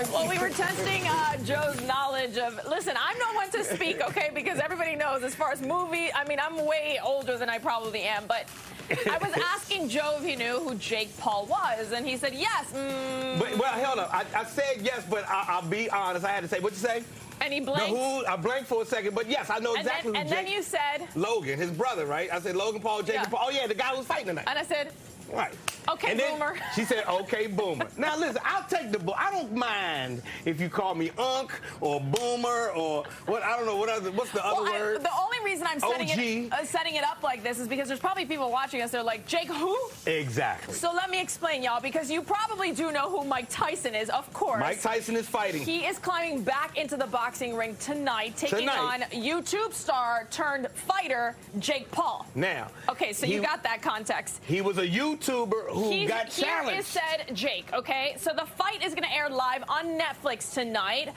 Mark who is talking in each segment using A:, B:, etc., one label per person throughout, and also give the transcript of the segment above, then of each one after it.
A: say?
B: Well, we were testing Joe's knowledge of, listen, I'm not one to speak, okay, because everybody knows as far as movie, I mean, I'm way older than I probably am, but I was asking Joe if he knew who Jake Paul was, and he said yes.
A: But, well, hold on. I said yes, but I'll be honest. I had to say, what'd you say?
B: And he blinked.
A: The who, I blanked for a second, but yes, I know exactly who Jake.
B: And then you said?
A: Logan, his brother, right? I said Logan Paul, Jake Paul. Oh, yeah, the guy who was fighting tonight.
B: And I said?
A: Right.
B: Okay,
A: and then
B: boomer.
A: She said, okay, boomer. Now, listen, I'll take the I don't mind if you call me unk or boomer or what, I don't know, what's the other word?
B: The only reason I'm setting it up like this is because there's probably people watching us, they're like, Jake who?
A: Exactly.
B: So let me explain, y'all, because you probably do know who Mike Tyson is, of course.
A: Mike Tyson is fighting.
B: He is climbing back into the boxing ring tonight, taking on YouTube star turned fighter Jake Paul.
A: Now.
B: Okay, so you got that context.
A: He was a YouTuber who got challenged.
B: Here is said Jake, okay? So the fight is going to air live on Netflix tonight.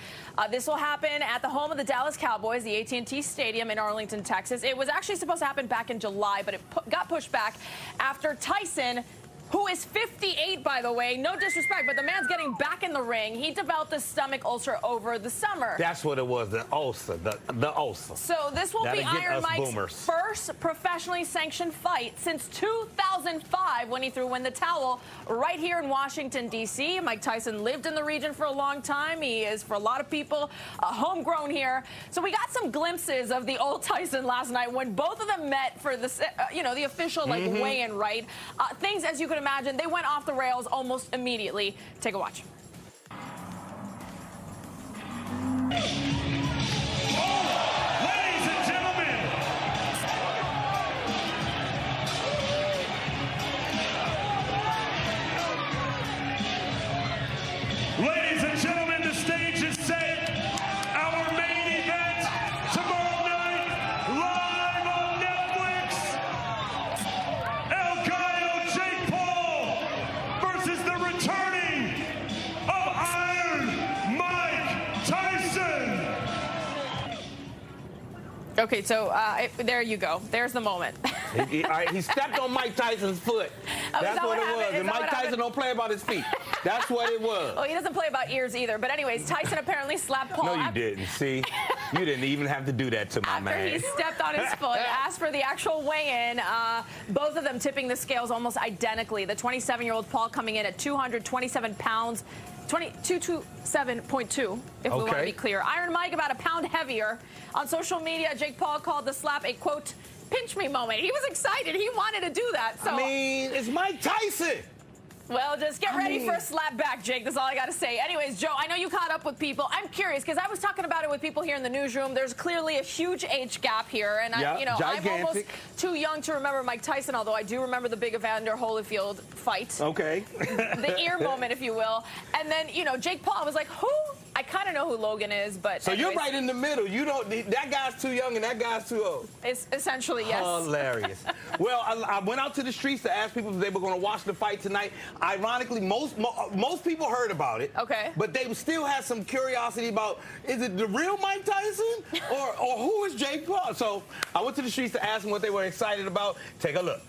B: This will happen at the home of the Dallas Cowboys, the AT&T Stadium in Arlington, Texas. It was actually supposed to happen back in July, but it got pushed back after Tyson, who is 58, by the way, no disrespect, but the man's getting back in the ring. He developed a stomach ulcer over the summer.
A: That's what it was, the ulcer, the ulcer.
B: So this will be Iron Mike's first professionally sanctioned fight since 2005 when he threw in the towel right here in Washington, D.C. Mike Tyson lived in the region for a long time. He is, for a lot of people, homegrown here. So we got some glimpses of the old Tyson last night when both of them met for the, the official weigh-in, right? Things, as you could imagine, they went off the rails almost immediately. Take a watch.
C: Ladies and gentlemen, the stage is set. Our main event tomorrow night, live on Netflix. El Gallo Jake Paul versus the returning of Iron Mike Tyson.
B: Okay, so there you go. There's the moment.
A: He stepped on Mike Tyson's foot. That's what it was. And Mike Tyson don't play about his feet. That's what it was.
B: Well, he doesn't play about ears either. But anyways, Tyson apparently slapped Paul.
A: No, you didn't. See? You didn't even have to do that to my man.
B: After he stepped on his foot, asked for the actual weigh-in, both of them tipping the scales almost identically. The 27-year-old Paul coming in at 227 pounds, 227.2, if we want to be clear. Iron Mike about a pound heavier. On social media, Jake Paul called the slap a, quote, pinch me moment. He was excited. He wanted to do that. So,
A: I mean, it's Mike Tyson.
B: Well, just get ready for a slap back, Jake. That's all I got to say. Anyways, Joe, I know you caught up with people. I'm curious because I was talking about it with people here in the newsroom. There's clearly a huge age gap here, and I'm almost too young to remember Mike Tyson, although I do remember the big Evander Holyfield fight.
A: Okay.
B: The ear moment, if you will. And then, Jake Paul was like, who? I kind of know who Logan is, but
A: so anyways, you're right in the middle. You don't. That guy's too young and that guy's too old.
B: It's essentially yes.
A: Hilarious. Well, I went out to the streets to ask people if they were going to watch the fight tonight. Ironically, most people heard about it.
B: Okay.
A: But they still had some curiosity about, is it the real Mike Tyson or who is Jake Paul? So I went to the streets to ask them what they were excited about. Take a look.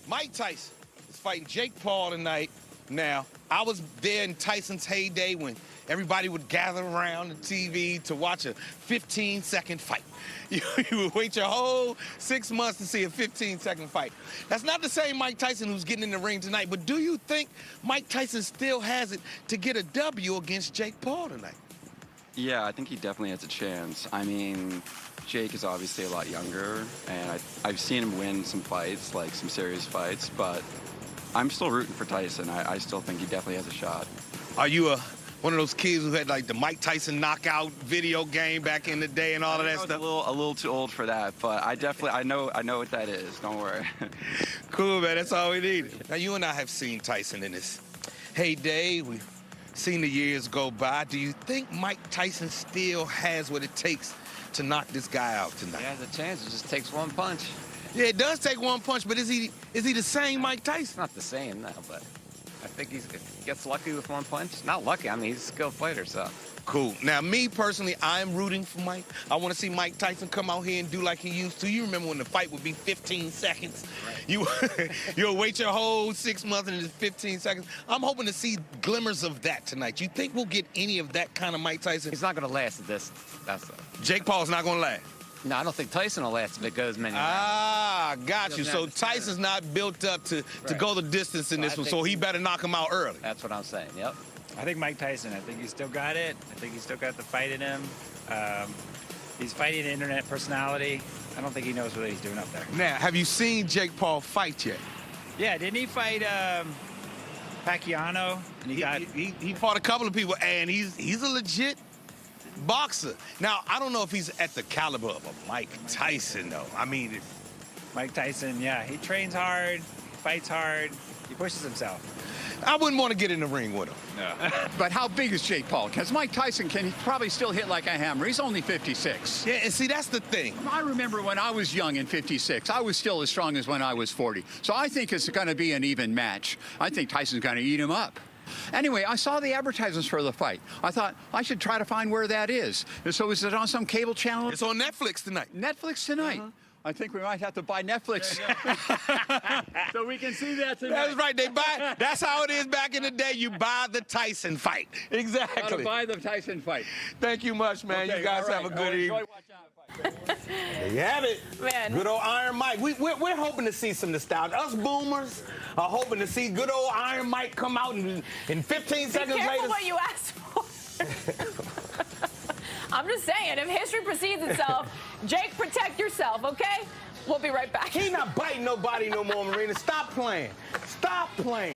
A: Mike Tyson is fighting Jake Paul tonight. Now, I was there in Tyson's heyday when everybody would gather around the TV to watch a 15-second fight. You would wait your whole 6 months to see a 15-second fight. That's not the same Mike Tyson who's getting in the ring tonight, but do you think Mike Tyson still has it to get a W against Jake Paul tonight?
D: Yeah, I think he definitely has a chance. I mean, Jake is obviously a lot younger, and I've seen him win some fights, like some serious fights, but I'm still rooting for Tyson. I still think he definitely has a shot.
A: Are you one of those kids who had like the Mike Tyson knockout video game back in the day and all of that stuff?
D: A little too old for that, but I know what that is. Don't worry.
A: Cool, man. That's all we needed. Now you and I have seen Tyson in his heyday. We've seen the years go by. Do you think Mike Tyson still has what it takes to knock this guy out tonight?
E: He has a chance. It just takes one punch.
A: Yeah, it does take one punch, but is he the same Mike Tyson?
E: It's not the same, no, but I think if he gets lucky with one punch. Not lucky, I mean, he's a skilled fighter, so.
A: Cool. Now, me personally, I'm rooting for Mike. I want to see Mike Tyson come out here and do like he used to. You remember when the fight would be 15 seconds? Right. You'll wait your whole 6 months and it's 15 seconds. I'm hoping to see glimmers of that tonight. You think we'll get any of that kind of Mike Tyson?
E: He's not going to last at this.
A: Jake Paul's not going to last.
E: No, I don't think Tyson will last if it goes many rounds.
A: Ah, got you. So Tyson's not built up to go the distance in this one, so he better knock him out early.
E: That's what I'm saying, yep.
F: I think Mike Tyson, I think he's still got it. I think he's still got the fight in him. He's fighting an internet personality. I don't think he knows what he's doing up there.
A: Now, have you seen Jake Paul fight yet?
F: Yeah, didn't he fight Pacquiao? And
A: he fought a couple of people, and he's a legit boxer. Now, I don't know if he's at the caliber of a Mike Tyson, though. I mean,
F: Mike Tyson, yeah, he trains hard, fights hard, he pushes himself.
A: I wouldn't want to get in the ring with him.
G: No. But how big is Jake Paul? Because Mike Tyson can probably still hit like a hammer. He's only 56.
A: Yeah, and see, that's the thing.
G: I remember when I was young in 56, I was still as strong as when I was 40. So I think it's going to be an even match. I think Tyson's going to eat him up. Anyway, I saw the advertisements for the fight. I thought I should try to find where that is. So is it on some cable channel?
A: It's on Netflix tonight.
G: Netflix tonight? I think we might have to buy Netflix so we can see that tonight.
A: That's right. That's how it is back in the day. You buy the Tyson fight. Exactly.
G: Got to buy the Tyson fight.
A: Thank you much, man.
G: Okay,
A: you guys have a good evening. There you have it.
B: Man.
A: Good old Iron Mike. We're hoping to see some nostalgia. Us boomers are hoping to see good old Iron Mike come out and in 15 seconds later.
B: Be careful what you ask for. I'm just saying, if history precedes itself, Jake, protect yourself, okay? We'll be right back.
A: He not biting nobody no more, Marina. Stop playing. Stop playing.